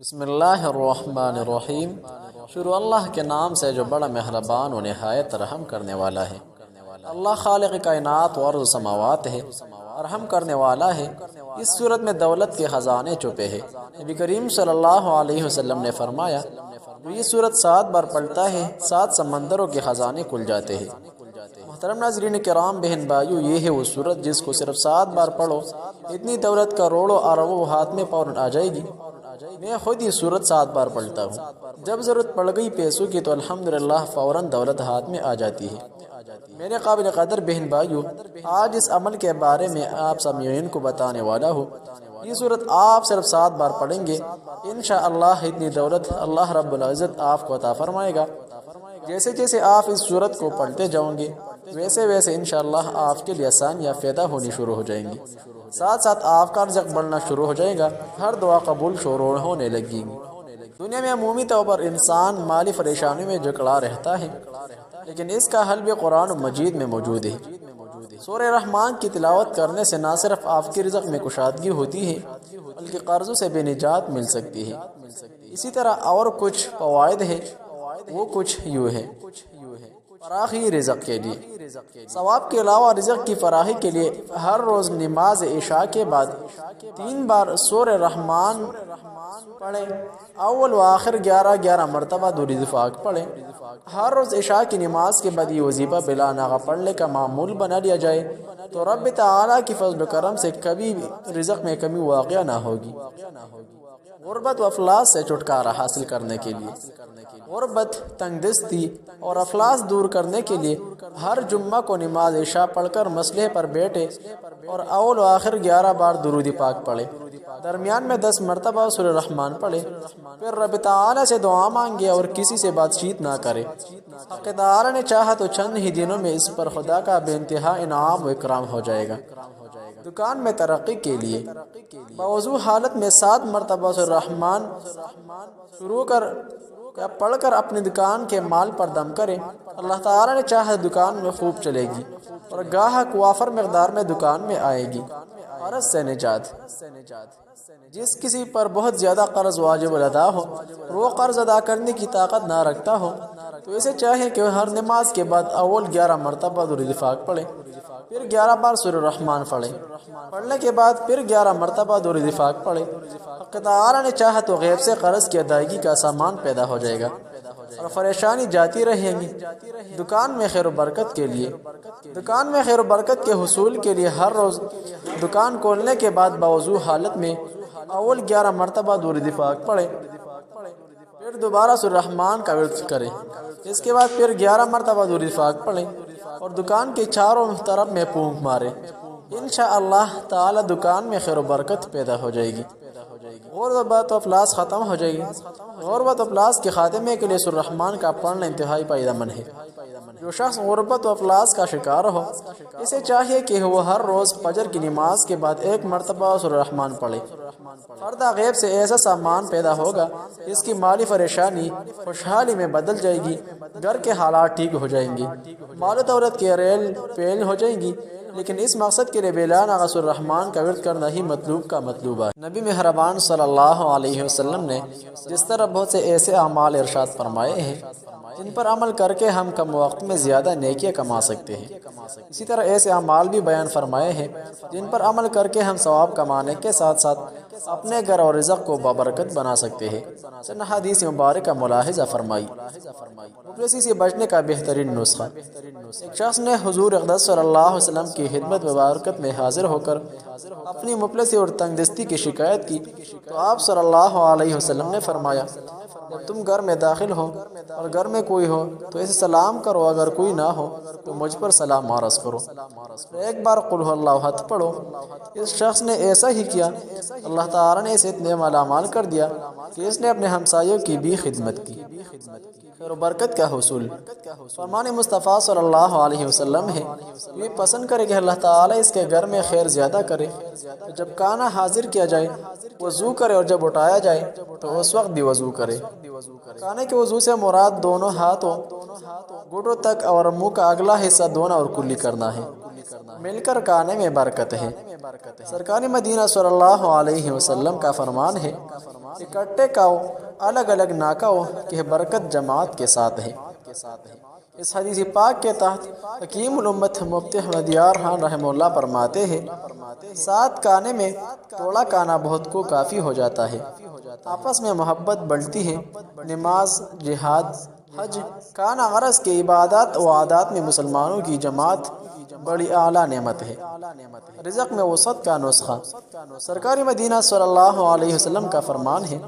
بسم اللہ الرحمن الرحیم۔ شروع اللہ کے نام سے جو بڑا مہربان و نہایت رحم کرنے والا ہے۔ اللہ خالق کائنات و ارض و سماوات ہے، رحم کرنے والا ہے۔ اس صورت میں دولت کے خزانے چھپے ہیں۔ نبی کریم صلی اللہ علیہ وسلم نے فرمایا، جو یہ صورت 7 بار پڑھتا ہے 7 سمندروں کے خزانے کھل جاتے ہیں۔ محترم ناظرین کرام، بہن بھائیو، یہ ہے وہ صورت جس کو صرف 7 بار پڑھو، اتنی دولت کروڑوں اربوں ہاتھ میں فوراً آ جائے گی۔ میں خود یہ صورت 7 بار پڑھتا ہوں۔ جب ضرورت پڑ گئی پیسوں کی تو الحمدللہ فوراً دولت ہاتھ میں آ جاتی ہے۔ میرے قابل قدر بہن بھائیو، آج اس عمل کے بارے میں آپ سامعین کو بتانے والا ہوں۔ یہ صورت آپ صرف 7 بار پڑھیں گے، انشاءاللہ اتنی دولت اللہ رب العزت آپ کو عطا فرمائے گا۔ جیسے جیسے آپ اس صورت کو پڑھتے جاؤں گے، ویسے ویسے انشاءاللہ آپ کے لیے آسانیاں پیدا ہونی شروع ہو جائیں گی۔ ساتھ ساتھ آپ کا رزق بڑھنا شروع ہو جائے گا، ہر دعا قبول شروع ہونے لگی گی۔ دنیا میں عمومی طور پر انسان مالی پریشانی میں جکڑا رہتا ہے، لیکن اس کا حل بھی قرآن مجید میں موجود ہے۔ سورہ رحمان کی تلاوت کرنے سے نہ صرف آپ کی رزق میں کشادگی ہوتی ہے، بلکہ قرضوں سے بھی نجات مل سکتی ہے۔ اسی طرح اور کچھ فوائد ہیں، وہ کچھ یوں ہے۔ فراخی رزق کے لیے، ثواب کے علاوہ رزق کی فراخی کے لیے ہر روز نماز عشاء کے بعد 3 بار سورہ رحمان پڑھیں۔ اول و آخر 11 مرتبہ درود پاک پڑھیں۔ ہر روز عشاء کی نماز کے بعد یہ وظیفہ بلا ناغہ پڑھنے کا معمول بنا لیا جائے تو رب تعالیٰ کی فضل و کرم سے کبھی رزق میں کمی واقع نہ ہوگی۔ غربت و افلاس سے چھٹکارا حاصل کرنے کے لیے، غربت، تنگ دستی اور افلاس دور کرنے کے لیے ہر جمعہ کو نماز عشاء پڑھ کر مسلح پر بیٹھے اور اول و آخر 11 بار درود پاک پڑھے۔ درمیان میں 10 مرتبہ سورہ رحمان پڑھے، پھر رب تعالیٰ سے دعا مانگے اور کسی سے بات چیت نہ کرے۔ حق تعالیٰ نے چاہا تو چند ہی دنوں میں اس پر خدا کا بے انتہا انعام و اکرام ہو جائے گا۔ دکان میں ترقی کے لیے باوضو حالت میں 7 مرتبہ سورہ رحمان شروع پڑھ کر اپنی دکان کے مال پر دم کرے۔ اللہ تعالیٰ نے چاہا دکان میں خوب چلے گی اور گاہک وافر مقدار میں دکان میں آئے گی۔ قرض سے نجات، جس کسی پر بہت زیادہ قرض واجب الادا ہو اور وہ قرض ادا کرنے کی طاقت نہ رکھتا ہو تو اسے چاہے کہ ہر نماز کے بعد اول 11 مرتبہ درود پاک پڑھے، پھر 11 بار سورہ رحمان پڑھے، پڑھنے کے بعد پھر 11 مرتبہ درود پاک پڑھے۔ حق تعالیٰ نے چاہا تو غیب سے قرض کی ادائیگی کا سامان پیدا ہو جائے گا اور پریشانی جاتی رہیں گی۔ دکان میں خیر و برکت کے لیے، دکان میں خیر و برکت کے حصول کے لیے ہر روز دکان کھولنے کے بعد باوضو حالت میں اول 11 مرتبہ درود پاک پڑھے، پھر دوبارہ سورہ رحمان کا ورد کریں، اس کے بعد پھر 11 مرتبہ درود پاک پڑھیں اور دکان کے چاروں طرف میں پھونک مارے۔ انشاءاللہ تعالی دکان میں خیر و برکت پیدا ہو جائے گی، غربت و افلاس ختم ہو جائے گی۔ غربت و افلاس کے خاتمے کے لیے سورہ رحمان کا پڑھنا انتہائی فائدہ مند ہے۔ جو شخص غربت و افلاس کا شکار ہو، اسے چاہیے کہ وہ ہر روز فجر کی نماز کے بعد 1 مرتبہ سورہ رحمان پڑھے۔ فردہ غیب سے ایسا سامان پیدا ہوگا، اس کی مالی پریشانی خوشحالی میں بدل جائے گی، گھر کے حالات ٹھیک ہو جائیں گے، مال و دولت کے ریل پیل ہو جائیں گی۔ لیکن اس مقصد کے لیے بلا ناغہ سورہ رحمان کا ورد کرنا ہی مطلوب کا مطلوبہ ہے۔ نبی مہربان صلی اللہ علیہ وسلم نے جس طرح بہت سے ایسے اعمال ارشاد فرمائے ہیں جن پر عمل کر کے ہم کم وقت میں زیادہ نیکیاں کما سکتے ہیں، اسی طرح ایسے اعمال بھی بیان فرمائے ہیں جن پر عمل کر کے ہم ثواب کمانے کے ساتھ ساتھ اپنے گھر اور رزق کو بابرکت بنا سکتے ہیں۔ چند حدیث مبارکہ ملاحظہ فرمائی۔ مفلسی سے بچنے کا بہترین نسخہ۔ ایک شخص نے حضور اقدس صلی اللہ علیہ وسلم کی خدمت مبارکت میں حاضر ہو کر اپنی مفلسی اور تنگ دستی کی شکایت کی تو آپ صلی اللہ علیہ وسلم نے فرمایا، جب تم گھر میں داخل ہو اور گھر میں کوئی ہو تو اسے سلام کرو، اگر کوئی نہ ہو تو مجھ پر سلام عرض کرو، ایک بار قل هو اللہ احد پڑھو۔ اس شخص نے ایسا ہی کیا، اللہ تعالیٰ نے اسے اتنے مالا مال کر دیا کہ اس نے اپنے ہمسایوں کی بھی خدمت کی۔ خیر و برکت کا حصول، فرمان مصطفیٰ صلی اللہ علیہ وسلم ہے، یہ پسند کرے کہ اللہ تعالیٰ اس کے گھر میں خیر زیادہ کرے، جب کھانا حاضر کیا جائے وضو کرے اور جب اٹھایا جائے تو اس وقت بھی وضو کرے۔ کھانے کے وضو سے مراد دونوں ہاتھوں گھٹنوں تک اور منہ کا اگلا حصہ دھونا اور کلی کرنا ہے۔ مل کر کھانے میں برکت ہے۔ سرکار مدینہ صلی اللہ علیہ وسلم کا فرمان ہے، اکٹھے کاؤ الگ الگ نہ کاؤ کہ برکت جماعت کے ساتھ ہے۔ اس حدیث پاک کے تحت حکیم الامت مفتی احمد یار خان رحمہ اللہ فرماتے ہیں، ساتھ کانے میں توڑا کانا بہت کو کافی ہو جاتا ہے، آپس میں محبت بڑھتی ہے۔ نماز، جہاد، حج، کانا غرض کے عبادات و عادات میں مسلمانوں کی جماعت بڑی اعلیٰ نعمت ہے۔ رزق میں وسعت کا نسخہ، سرکار مدینہ صلی اللہ علیہ وسلم کا فرمان ہے،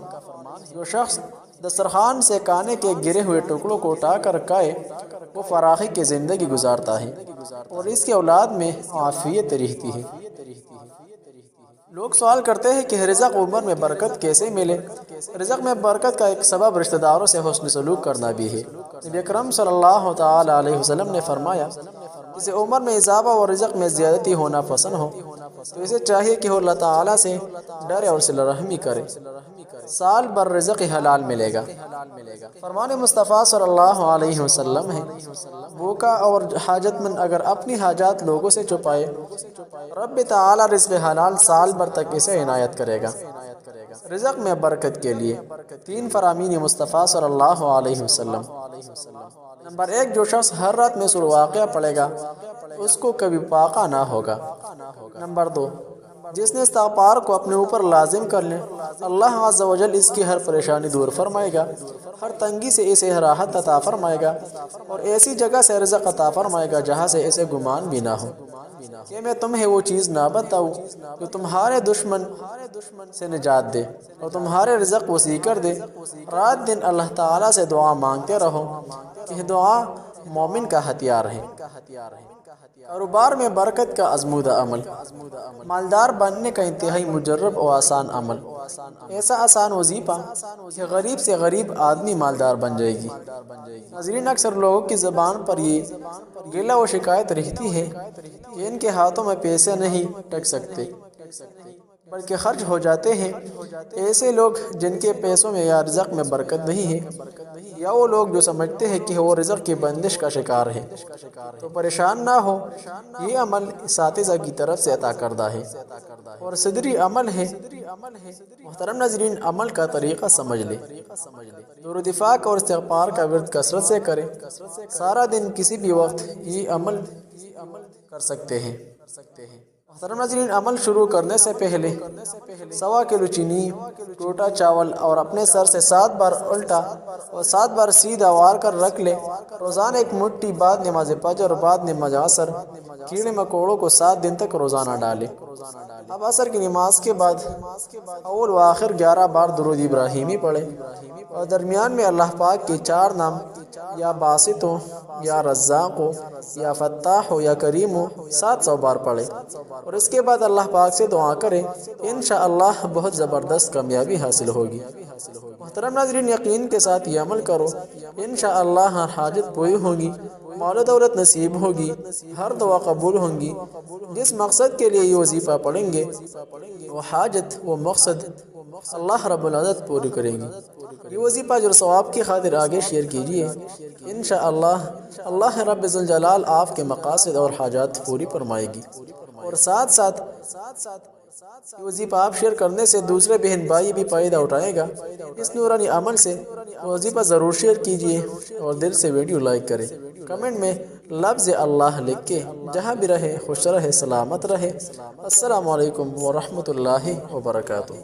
جو شخص دسترخوان سے کانے کے گرے ہوئے ٹکڑوں کو اٹھا کر کھائے وہ فراخی کی زندگی گزارتا ہے اور اس کے اولاد میں عافیت رہتی ہے۔ لوگ سوال کرتے ہیں کہ رزق عمر میں برکت کیسے ملے؟ رزق میں برکت کا ایک سبب رشتہ داروں سے حسن سلوک کرنا بھی ہے۔ نبی اکرم صلی اللہ تعالی علیہ وسلم نے فرمایا، اسے عمر میں اضافہ اور رزق میں زیادتی ہونا پسند ہو تو اسے چاہیے کہ وہ اللہ تعالیٰ سے ڈرے اور صلہ رحمی کرے، سال بھر رزق حلال ملے گا۔ فرمان مصطفیٰ صلی اللہ علیہ وسلم ہے، بھوکا اور حاجت مند اگر اپنی حاجات لوگوں سے چھپائے، رب تعالیٰ رزق حلال سال بھر تک اسے عنایت کرے گا۔ رزق میں برکت کے لیے 3 فرامین مصطفیٰ صلی اللہ علیہ وسلم۔ نمبر 1، جو شخص ہر رات میں سورہ واقعہ پڑھے گا اس کو کبھی فاقہ نہ ہوگا۔ نمبر 2، جس نے استغفار کو اپنے اوپر لازم کر لے، اللہ عز و جل اس کی ہر پریشانی دور فرمائے گا، ہر تنگی سے اسے راحت عطا فرمائے گا اور ایسی جگہ سے رزق عطا فرمائے گا جہاں سے اسے گمان بھی نہ ہو۔ کہ میں تمہیں وہ چیز نہ بتاؤں جو تمہارے دشمن سے نجات دے اور تمہارے رزق وسیع کر دے۔ رات دن اللہ تعالیٰ سے دعا مانگتے رہو کہ دعا مومن کا ہتھیار ہے۔ کاروبار میں برکت کا آزمودہ عمل، مالدار بننے کا انتہائی مجرب و آسان عمل، ایسا آسان وظیفہ کہ غریب سے غریب آدمی مالدار بن جائے گی۔ ناظرین، اکثر لوگوں کی زبان پر یہ گلہ و شکایت رہتی ہے کہ ان کے ہاتھوں میں پیسے نہیں ٹک سکتے بلکہ خرچ ہو جاتے ہیں۔ ایسے لوگ جن کے پیسوں میں یا رزق میں برکت نہیں ہے، یا وہ لوگ جو سمجھتے ہیں کہ وہ رزق کی بندش کا شکار ہے، تو پریشان نہ ہو، یہ عمل اساتذہ کی طرف سے عطا کردہ ہے اور صدری عمل ہے۔ محترم ناظرین، عمل کا طریقہ سمجھ لیں۔ درود پاک اور استغفار کا ورد کثرت سے کریں۔ سارا دن کسی بھی وقت یہ عمل کر سکتے ہیں۔ محترم ناظرین، عمل شروع کرنے سے پہلے 1.25 کلو چینی، ٹوٹا چاول اور اپنے سر سے 7 بار الٹا اور 7 بار سیدھا وار کر رکھ لے۔ روزانہ ایک مٹھی بعد نماز فجر اور بعد نماز عصر کیڑے مکوڑوں کو 7 دن تک روزانہ ڈالے۔ اب عصر کی نماز کے بعد اول و آخر 11 بار درود ابراہیمی پڑھے اور درمیان میں اللہ پاک کے 4 نام، یا باسط ہو، یا رزاق ہو، یا فتاح ہو، یا کریم ہو، 700 بار پڑھے اور اس کے بعد اللہ پاک سے دعا کرے، انشاءاللہ بہت زبردست کامیابی حاصل ہوگی۔ محترم ناظرین، یقین کے ساتھ یہ عمل کرو، انشاءاللہ ہر حاجت پوری ہوگی، مال و دولت نصیب ہوگی، ہر دعا قبول ہوں گی۔ جس مقصد کے لیے یہ وظیفہ پڑھیں گے وہ حاجت، وہ مقصد اللہ رب العزت پوری کریں گے۔ یہ وظیفہ جو ثواب کی خاطر آگے شیئر کیجئے، انشاءاللہ اللہ رب ذوالجلال آپ کے مقاصد اور حاجات پوری فرمائے گی۔ اور ساتھ ساتھ یہ وظیفہ آپ شیئر کرنے سے دوسرے بہن بھائی بھی فائدہ اٹھائے گا۔ اس نورانی عمل سے وظیفہ ضرور شیئر کیجئے اور دل سے ویڈیو لائک کریں۔ کمنٹ میں لفظ اللہ لکھ کے جہاں بھی رہے خوش رہے، سلامت رہے۔ السلام علیکم ورحمۃ اللہ وبرکاتہ۔